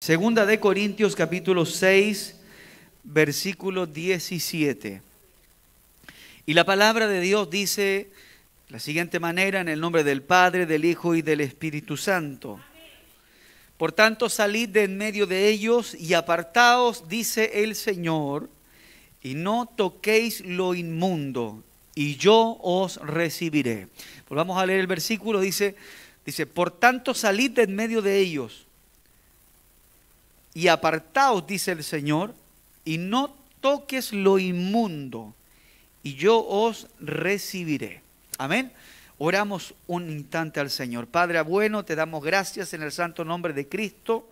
Segunda de Corintios capítulo 6, versículo 17. Y la palabra de Dios dice de la siguiente manera: en el nombre del Padre, del Hijo y del Espíritu Santo. Por tanto, salid de en medio de ellos y apartaos, dice el Señor, y no toquéis lo inmundo, y yo os recibiré. Volvamos a leer el versículo, dice, por tanto, salid de en medio de ellos y apartaos, dice el Señor, y no toques lo inmundo, y yo os recibiré. Amén. Oramos un instante al Señor. Padre bueno, te damos gracias en el santo nombre de Cristo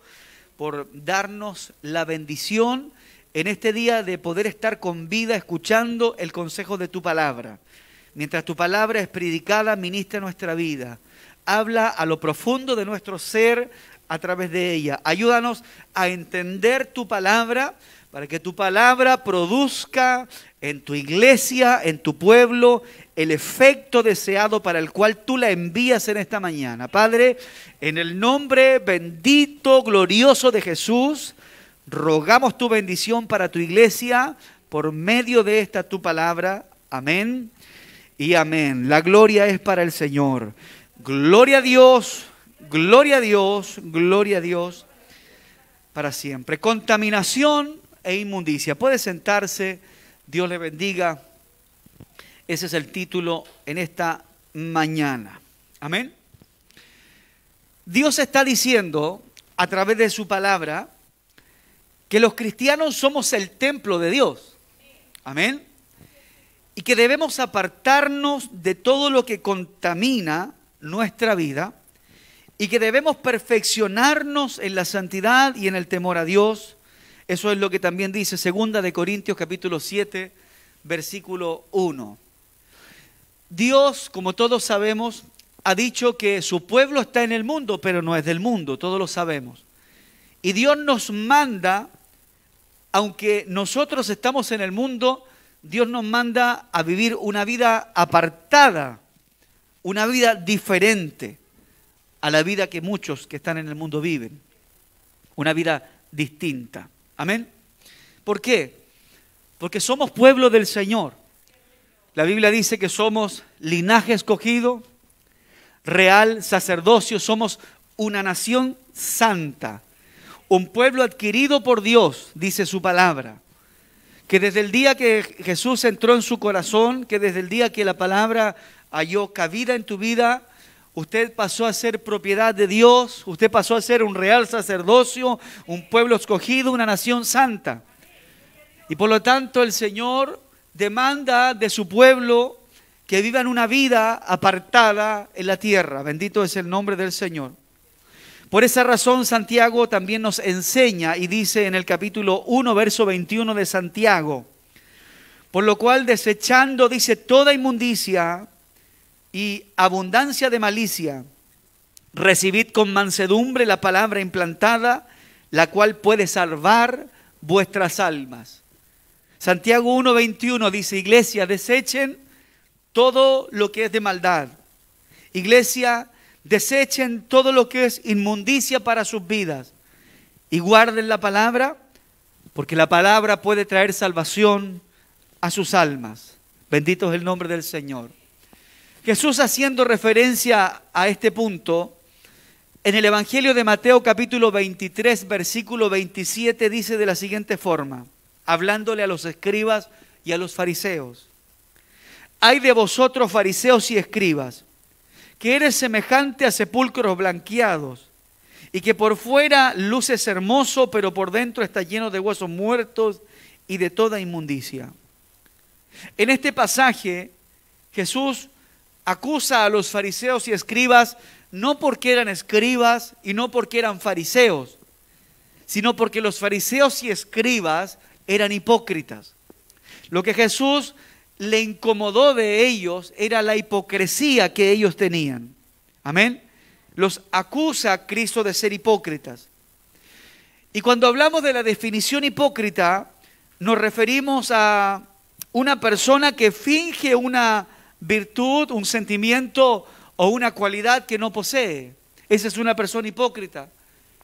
por darnos la bendición en este día de poder estar con vida escuchando el consejo de tu palabra. Mientras tu palabra es predicada, ministra nuestra vida. Habla a lo profundo de nuestro ser a través de ella. Ayúdanos a entender tu palabra para que tu palabra produzca en tu iglesia, en tu pueblo, el efecto deseado para el cual tú la envías en esta mañana. Padre, en el nombre bendito, glorioso de Jesús, rogamos tu bendición para tu iglesia por medio de esta tu palabra. Amén y amén. La gloria es para el Señor. Gloria a Dios, gloria a Dios, gloria a Dios para siempre. Contaminación e inmundicia. Puede sentarse, Dios le bendiga. Ese es el título en esta mañana. Amén. Dios está diciendo a través de su palabra que los cristianos somos el templo de Dios. Amén. Y que debemos apartarnos de todo lo que contamina nuestra vida y que debemos perfeccionarnos en la santidad y en el temor a Dios. Eso es lo que también dice Segunda de Corintios capítulo 7, versículo 1. Dios, como todos sabemos, ha dicho que su pueblo está en el mundo, pero no es del mundo, todos lo sabemos. Y Dios nos manda, aunque nosotros estamos en el mundo, Dios nos manda a vivir una vida apartada, una vida diferente a la vida que muchos que están en el mundo viven. Una vida distinta. Amén. ¿Por qué? Porque somos pueblo del Señor. La Biblia dice que somos linaje escogido, real sacerdocio, somos una nación santa, un pueblo adquirido por Dios, dice su palabra. Que desde el día que Jesús entró en su corazón, que desde el día que la palabra halló cabida en tu vida, usted pasó a ser propiedad de Dios, usted pasó a ser un real sacerdocio, un pueblo escogido, una nación santa. Y por lo tanto el Señor demanda de su pueblo que vivan una vida apartada en la tierra. Bendito es el nombre del Señor. Por esa razón Santiago también nos enseña y dice en el capítulo 1, verso 21 de Santiago: por lo cual desechando, dice, toda inmundicia y abundancia de malicia, recibid con mansedumbre la palabra implantada, la cual puede salvar vuestras almas. Santiago 1:21 dice: iglesia, desechen todo lo que es de maldad. Iglesia, desechen todo lo que es inmundicia para sus vidas y guarden la palabra, porque la palabra puede traer salvación a sus almas. Bendito es el nombre del Señor. Jesús, haciendo referencia a este punto, en el Evangelio de Mateo capítulo 23, versículo 27, dice de la siguiente forma, hablándole a los escribas y a los fariseos: ay de vosotros, fariseos y escribas, que eres semejante a sepulcros blanqueados, y que por fuera luces hermoso, pero por dentro está lleno de huesos muertos y de toda inmundicia. En este pasaje, Jesús acusa a los fariseos y escribas no porque eran escribas y no porque eran fariseos, sino porque los fariseos y escribas eran hipócritas. Lo que Jesús le incomodó de ellos era la hipocresía que ellos tenían. Amén. Los acusa Cristo de ser hipócritas. Y cuando hablamos de la definición hipócrita, nos referimos a una persona que finge una virtud, un sentimiento o una cualidad que no posee. Esa es una persona hipócrita.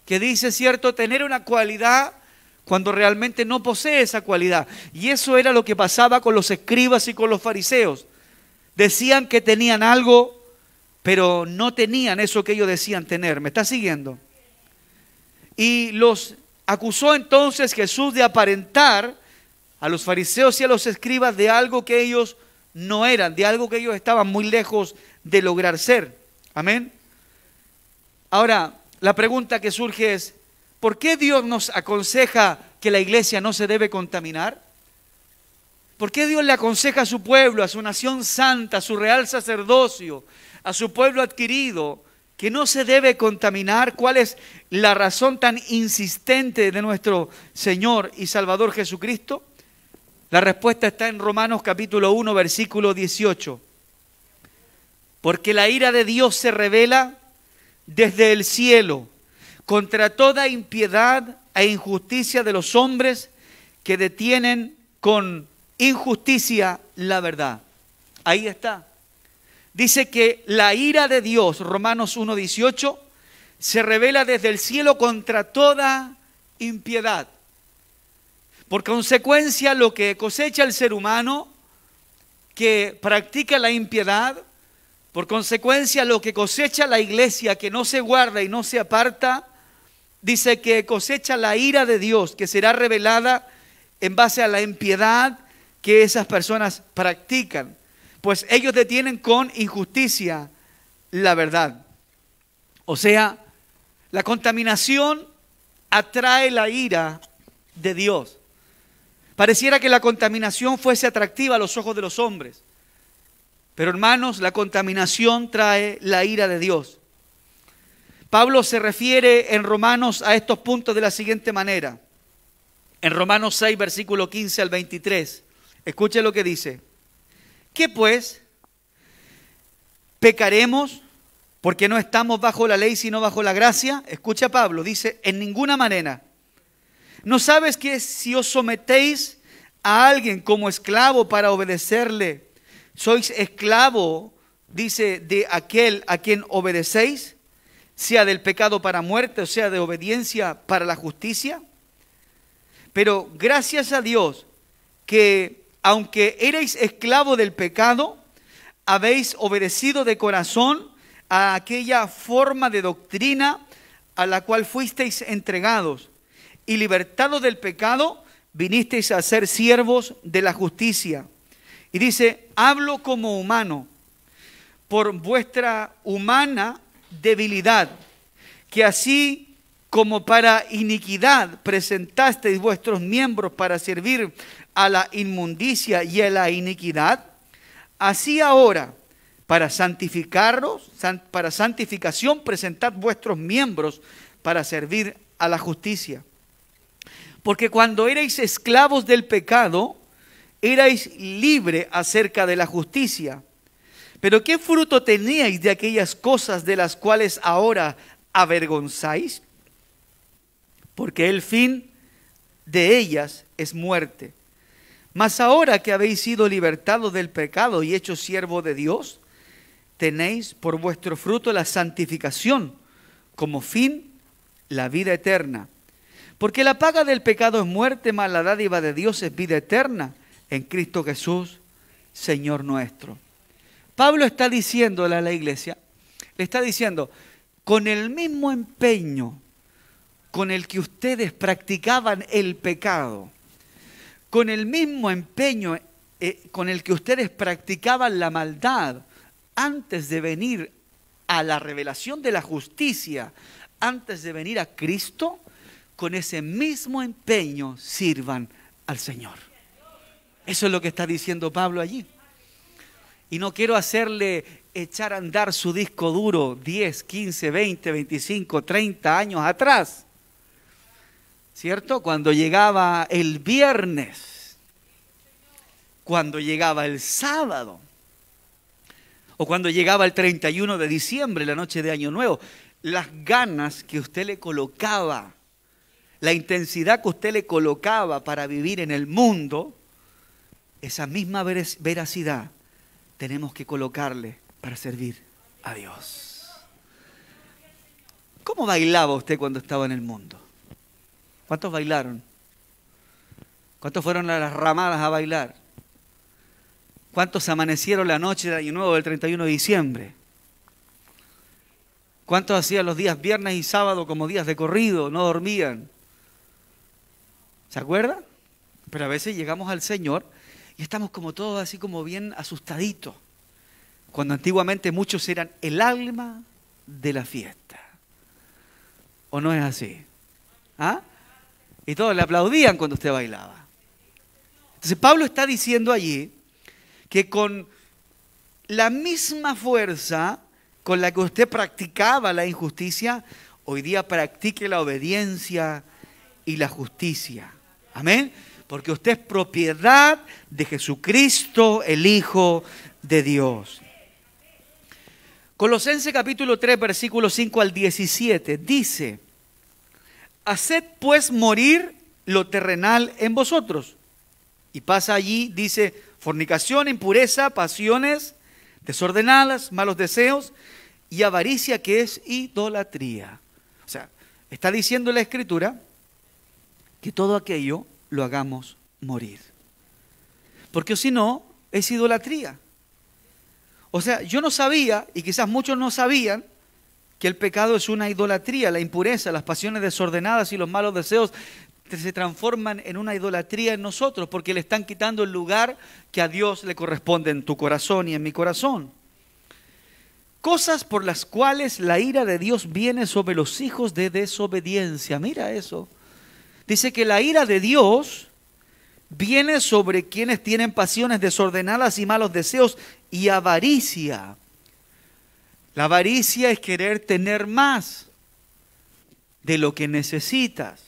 que dice, cierto, tener una cualidad cuando realmente no posee esa cualidad. Y eso era lo que pasaba con los escribas y con los fariseos. Decían que tenían algo, pero no tenían eso que ellos decían tener. ¿Me está siguiendo? Y los acusó entonces Jesús de aparentar a los fariseos y a los escribas de algo que ellos no eran, de algo que ellos estaban muy lejos de lograr ser. Amén. Ahora, la pregunta que surge es, ¿por qué Dios nos aconseja que la iglesia no se debe contaminar? ¿Por qué Dios le aconseja a su pueblo, a su nación santa, a su real sacerdocio, a su pueblo adquirido, que no se debe contaminar? ¿Cuál es la razón tan insistente de nuestro Señor y Salvador Jesucristo? La respuesta está en Romanos capítulo 1, versículo 18. Porque la ira de Dios se revela desde el cielo contra toda impiedad e injusticia de los hombres que detienen con injusticia la verdad. Ahí está. Dice que la ira de Dios, Romanos 1:18, se revela desde el cielo contra toda impiedad. Por consecuencia, lo que cosecha el ser humano que practica la impiedad, por consecuencia, lo que cosecha la iglesia que no se guarda y no se aparta, dice que cosecha la ira de Dios, que será revelada en base a la impiedad que esas personas practican. Pues ellos detienen con injusticia la verdad. O sea, la contaminación atrae la ira de Dios. Pareciera que la contaminación fuese atractiva a los ojos de los hombres. Pero hermanos, la contaminación trae la ira de Dios. Pablo se refiere en Romanos a estos puntos de la siguiente manera. En Romanos 6, versículo 15 al 23. Escuche lo que dice. ¿Qué pues? ¿Pecaremos porque no estamos bajo la ley sino bajo la gracia? Escucha Pablo, dice, en ninguna manera. ¿No sabes que si os sometéis a alguien como esclavo para obedecerle, sois esclavo, dice, de aquel a quien obedecéis, sea del pecado para muerte o sea de obediencia para la justicia? Pero gracias a Dios que aunque erais esclavo del pecado, habéis obedecido de corazón a aquella forma de doctrina a la cual fuisteis entregados, y libertados del pecado, vinisteis a ser siervos de la justicia. Y dice, hablo como humano, por vuestra humana debilidad, que así como para iniquidad presentasteis vuestros miembros para servir a la inmundicia y a la iniquidad, así ahora, para santificaros, para santificación, presentad vuestros miembros para servir a la justicia. Porque cuando erais esclavos del pecado, erais libres acerca de la justicia. Pero ¿qué fruto teníais de aquellas cosas de las cuales ahora avergonzáis? Porque el fin de ellas es muerte. Mas ahora que habéis sido libertados del pecado y hechos siervos de Dios, tenéis por vuestro fruto la santificación, como fin la vida eterna. Porque la paga del pecado es muerte, mas la dádiva de Dios es vida eterna en Cristo Jesús, Señor nuestro. Pablo está diciéndole a la iglesia, le está diciendo, con el mismo empeño con el que ustedes practicaban el pecado, con el mismo empeño con el que ustedes practicaban la maldad antes de venir a la revelación de la justicia, antes de venir a Cristo, con ese mismo empeño sirvan al Señor. Eso es lo que está diciendo Pablo allí. Y no quiero hacerle echar a andar su disco duro 10, 15, 20, 25, 30 años atrás. ¿Cierto? Cuando llegaba el viernes, cuando llegaba el sábado, o cuando llegaba el 31 de diciembre, la noche de Año Nuevo, las ganas que usted le colocaba, la intensidad que usted le colocaba para vivir en el mundo, esa misma veracidad tenemos que colocarle para servir a Dios. ¿Cómo bailaba usted cuando estaba en el mundo? ¿Cuántos bailaron? ¿Cuántos fueron a las ramadas a bailar? ¿Cuántos amanecieron la noche del Año Nuevo del 31 de diciembre? ¿Cuántos hacían los días viernes y sábado como días de corrido? No dormían. ¿Se acuerda? Pero a veces llegamos al Señor y estamos como todos así como bien asustaditos. Cuando antiguamente muchos eran el alma de la fiesta. ¿O no es así? ¿Ah? Y todos le aplaudían cuando usted bailaba. Entonces Pablo está diciendo allí que con la misma fuerza con la que usted practicaba la injusticia, hoy día practique la obediencia y la justicia. Amén. Porque usted es propiedad de Jesucristo, el Hijo de Dios. Colosenses capítulo 3, versículos 5 al 17, dice: haced pues morir lo terrenal en vosotros. Y pasa allí, dice, fornicación, impureza, pasiones desordenadas, malos deseos y avaricia, que es idolatría. O sea, está diciendo la Escritura que todo aquello lo hagamos morir. Porque si no, es idolatría. O sea, yo no sabía, y quizás muchos no sabían, que el pecado es una idolatría, la impureza, las pasiones desordenadas y los malos deseos se transforman en una idolatría en nosotros, porque le están quitando el lugar que a Dios le corresponde en tu corazón y en mi corazón. Cosas por las cuales la ira de Dios viene sobre los hijos de desobediencia. Mira eso. Dice que la ira de Dios viene sobre quienes tienen pasiones desordenadas y malos deseos y avaricia. La avaricia es querer tener más de lo que necesitas.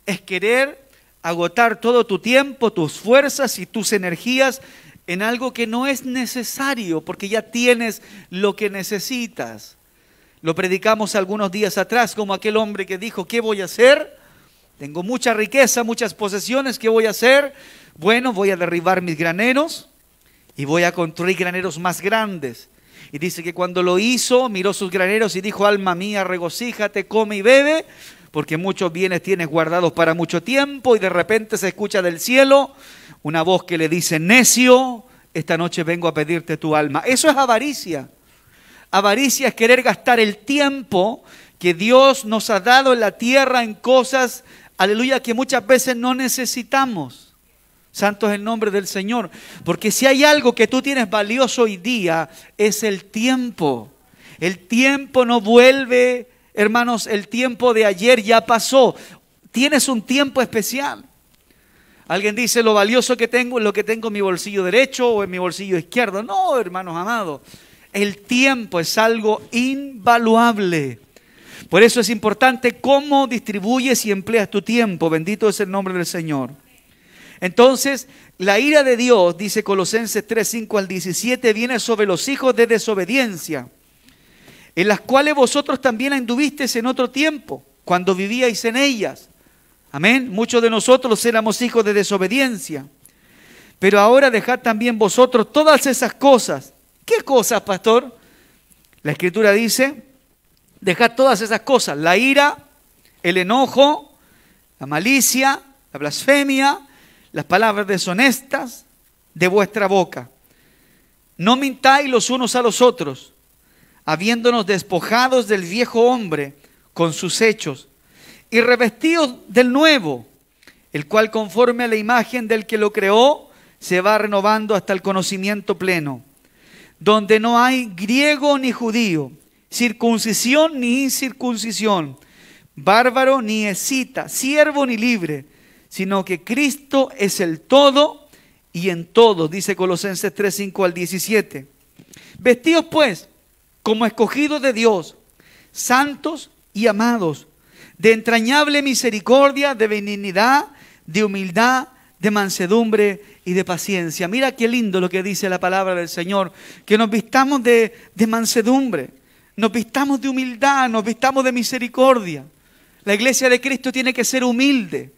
Es querer agotar todo tu tiempo, tus fuerzas y tus energías en algo que no es necesario, porque ya tienes lo que necesitas. Lo predicamos algunos días atrás, como aquel hombre que dijo: ¿qué voy a hacer? Tengo mucha riqueza, muchas posesiones, ¿qué voy a hacer? Bueno, voy a derribar mis graneros y voy a construir graneros más grandes. Y dice que cuando lo hizo, miró sus graneros y dijo: alma mía, regocíjate, come y bebe, porque muchos bienes tienes guardados para mucho tiempo. Y de repente se escucha del cielo una voz que le dice: necio, esta noche vengo a pedirte tu alma. Eso es avaricia. Avaricia es querer gastar el tiempo que Dios nos ha dado en la tierra en cosas, aleluya, que muchas veces no necesitamos. Santo es el nombre del Señor. Porque si hay algo que tú tienes valioso hoy día, es el tiempo. El tiempo no vuelve, hermanos, el tiempo de ayer ya pasó. Tienes un tiempo especial. Alguien dice: lo valioso que tengo es lo que tengo en mi bolsillo derecho o en mi bolsillo izquierdo. No, hermanos amados. El tiempo es algo invaluable. Por eso es importante cómo distribuyes y empleas tu tiempo. Bendito es el nombre del Señor. Entonces, la ira de Dios, dice Colosenses 3, 5 al 17, viene sobre los hijos de desobediencia, en las cuales vosotros también anduvisteis en otro tiempo, cuando vivíais en ellas. Amén. Muchos de nosotros éramos hijos de desobediencia. Pero ahora dejad también vosotros todas esas cosas. ¿Qué cosas, pastor? La Escritura dice: dejad todas esas cosas: la ira, el enojo, la malicia, la blasfemia, las palabras deshonestas de vuestra boca. No mintáis los unos a los otros, habiéndonos despojados del viejo hombre con sus hechos, y revestidos del nuevo, el cual conforme a la imagen del que lo creó, se va renovando hasta el conocimiento pleno, donde no hay griego ni judío, circuncisión ni incircuncisión, bárbaro ni escita, siervo ni libre, sino que Cristo es el todo y en todo, dice Colosenses 3, 5 al 17. Vestidos pues como escogidos de Dios, santos y amados, de entrañable misericordia, de benignidad, de humildad, de mansedumbre y de paciencia. Mira qué lindo lo que dice la palabra del Señor, que nos vistamos de mansedumbre, nos vistamos de humildad, nos vistamos de misericordia. La iglesia de Cristo tiene que ser humilde.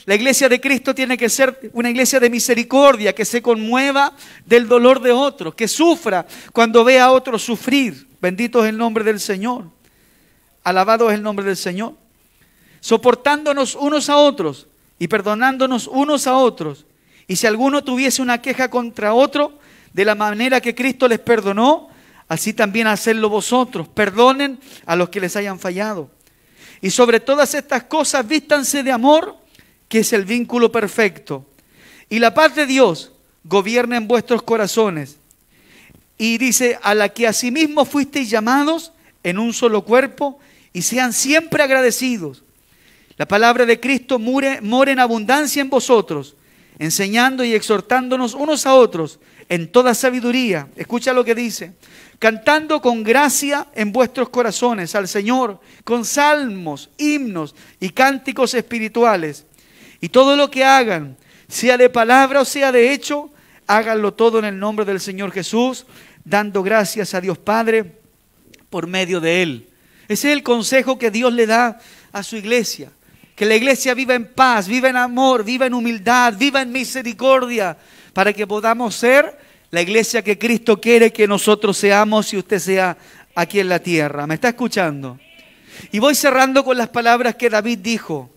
La iglesia de Cristo tiene que ser una iglesia de misericordia, que se conmueva del dolor de otros, que sufra cuando vea a otros sufrir. Bendito es el nombre del Señor. Alabado es el nombre del Señor. Soportándonos unos a otros y perdonándonos unos a otros. Y si alguno tuviese una queja contra otro, de la manera que Cristo les perdonó, así también hacedlo vosotros. Perdonen a los que les hayan fallado. Y sobre todas estas cosas vístanse de amor, que es el vínculo perfecto. Y la paz de Dios gobierna en vuestros corazones. Y dice, a la que asimismo fuisteis llamados en un solo cuerpo, y sean siempre agradecidos. La palabra de Cristo more en abundancia en vosotros, enseñando y exhortándonos unos a otros en toda sabiduría. Escucha lo que dice. Cantando con gracia en vuestros corazones al Señor, con salmos, himnos y cánticos espirituales. Y todo lo que hagan, sea de palabra o sea de hecho, háganlo todo en el nombre del Señor Jesús, dando gracias a Dios Padre por medio de Él. Ese es el consejo que Dios le da a su iglesia. Que la iglesia viva en paz, viva en amor, viva en humildad, viva en misericordia, para que podamos ser la iglesia que Cristo quiere que nosotros seamos y usted sea aquí en la tierra. ¿Me está escuchando? Y voy cerrando con las palabras que David dijo.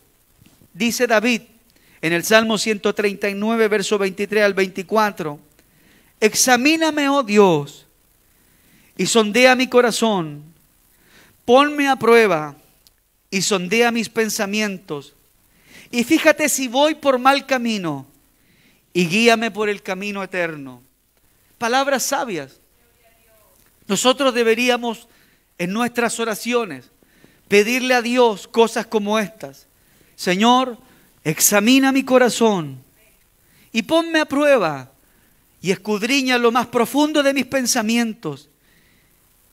Dice David en el Salmo 139, verso 23 al 24. Examíname, oh Dios, y sondea mi corazón. Ponme a prueba y sondea mis pensamientos. Y fíjate si voy por mal camino y guíame por el camino eterno. Palabras sabias. Nosotros deberíamos en nuestras oraciones pedirle a Dios cosas como estas. Señor, examina mi corazón y ponme a prueba y escudriña lo más profundo de mis pensamientos.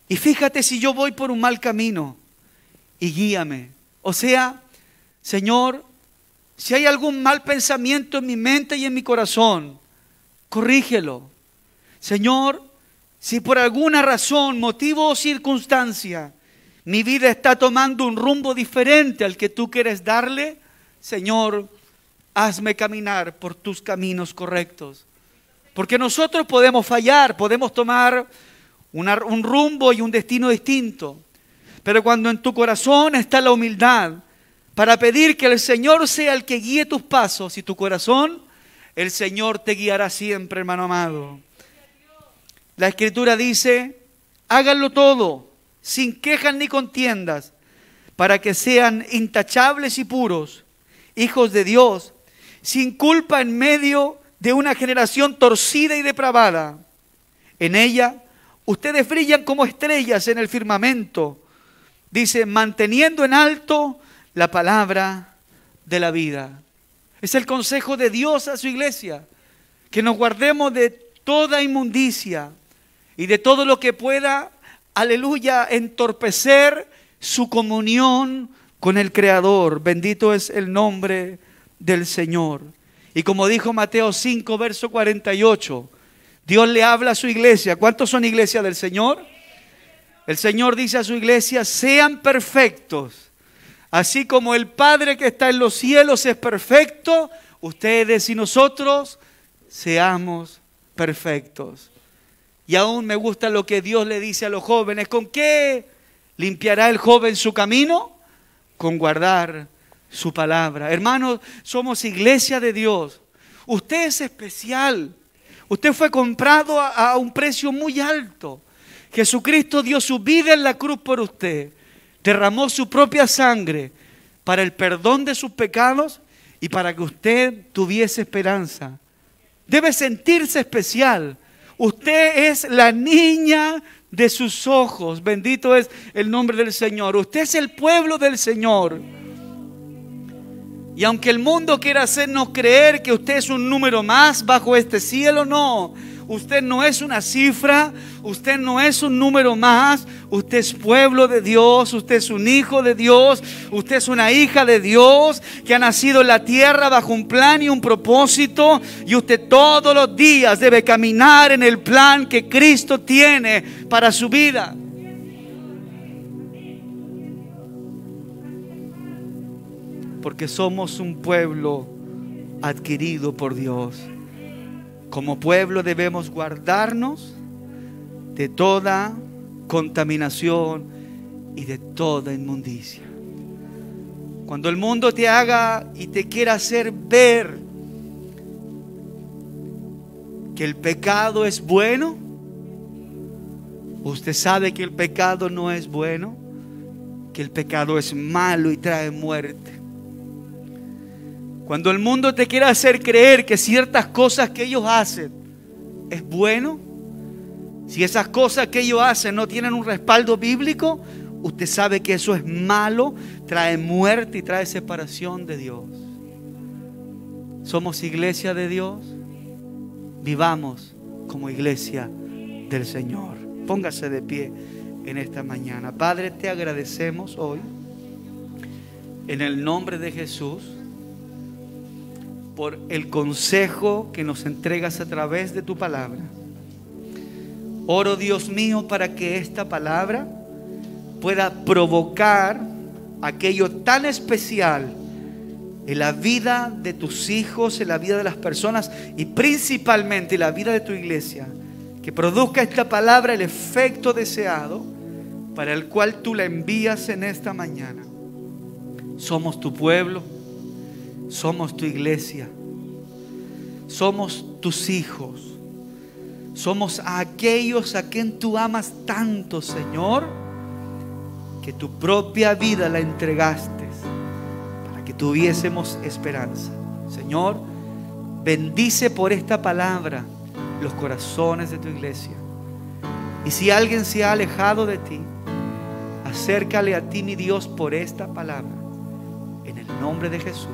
Y fíjate si yo voy por un mal camino y guíame. O sea, Señor, si hay algún mal pensamiento en mi mente y en mi corazón, corrígelo. Señor, si por alguna razón, motivo o circunstancia, mi vida está tomando un rumbo diferente al que tú quieres darle, Señor, hazme caminar por tus caminos correctos. Porque nosotros podemos fallar, podemos tomar un rumbo y un destino distinto. Pero cuando en tu corazón está la humildad para pedir que el Señor sea el que guíe tus pasos y tu corazón, el Señor te guiará siempre, hermano amado. La Escritura dice, háganlo todo, sin quejas ni contiendas, para que sean intachables y puros, hijos de Dios, sin culpa en medio de una generación torcida y depravada. En ella, ustedes brillan como estrellas en el firmamento, dice, manteniendo en alto la palabra de la vida. Es el consejo de Dios a su iglesia, que nos guardemos de toda inmundicia y de todo lo que pueda, aleluya, entorpecer su comunión con el Creador. Bendito es el nombre del Señor. Y como dijo Mateo 5, verso 48, Dios le habla a su iglesia. ¿Cuántos son iglesia del Señor? El Señor dice a su iglesia, sean perfectos. Así como el Padre que está en los cielos es perfecto, ustedes y nosotros seamos perfectos. Y aún me gusta lo que Dios le dice a los jóvenes. ¿Con qué limpiará el joven su camino? Con guardar su palabra. Hermanos, somos iglesia de Dios. Usted es especial. Usted fue comprado a un precio muy alto. Jesucristo dio su vida en la cruz por usted. Derramó su propia sangre para el perdón de sus pecados y para que usted tuviese esperanza. Debe sentirse especial. Usted es la niña de sus ojos. Bendito es el nombre del Señor. Usted es el pueblo del Señor. Y aunque el mundo quiera hacernos creer que usted es un número más bajo este cielo, no. Usted no es una cifra, usted no es un número más, usted es pueblo de Dios, usted es un hijo de Dios, usted es una hija de Dios que ha nacido en la tierra bajo un plan y un propósito, y usted todos los días debe caminar en el plan que Cristo tiene para su vida. Porque somos un pueblo adquirido por Dios. Como pueblo debemos guardarnos de toda contaminación y de toda inmundicia. Cuando el mundo te haga y te quiera hacer ver que el pecado es bueno, usted sabe que el pecado no es bueno, que el pecado es malo y trae muerte. Cuando el mundo te quiera hacer creer que ciertas cosas que ellos hacen es bueno, si esas cosas que ellos hacen no tienen un respaldo bíblico, usted sabe que eso es malo, trae muerte y trae separación de Dios. Somos iglesia de Dios. Vivamos como iglesia del Señor. Póngase de pie en esta mañana. Padre, te agradecemos hoy en el nombre de Jesús por el consejo que nos entregas a través de tu palabra. Oro, Dios mío, para que esta palabra pueda provocar aquello tan especial en la vida de tus hijos, en la vida de las personas y principalmente en la vida de tu iglesia. Que produzca esta palabra el efecto deseado para el cual tú la envías en esta mañana. Somos tu pueblo, somos tu iglesia, somos tus hijos, somos aquellos a quien tú amas tanto, Señor, que tu propia vida la entregaste para que tuviésemos esperanza. Señor, bendice por esta palabra los corazones de tu iglesia. Y si alguien se ha alejado de ti, acércale a ti, mi Dios, por esta palabra. En el nombre de Jesús.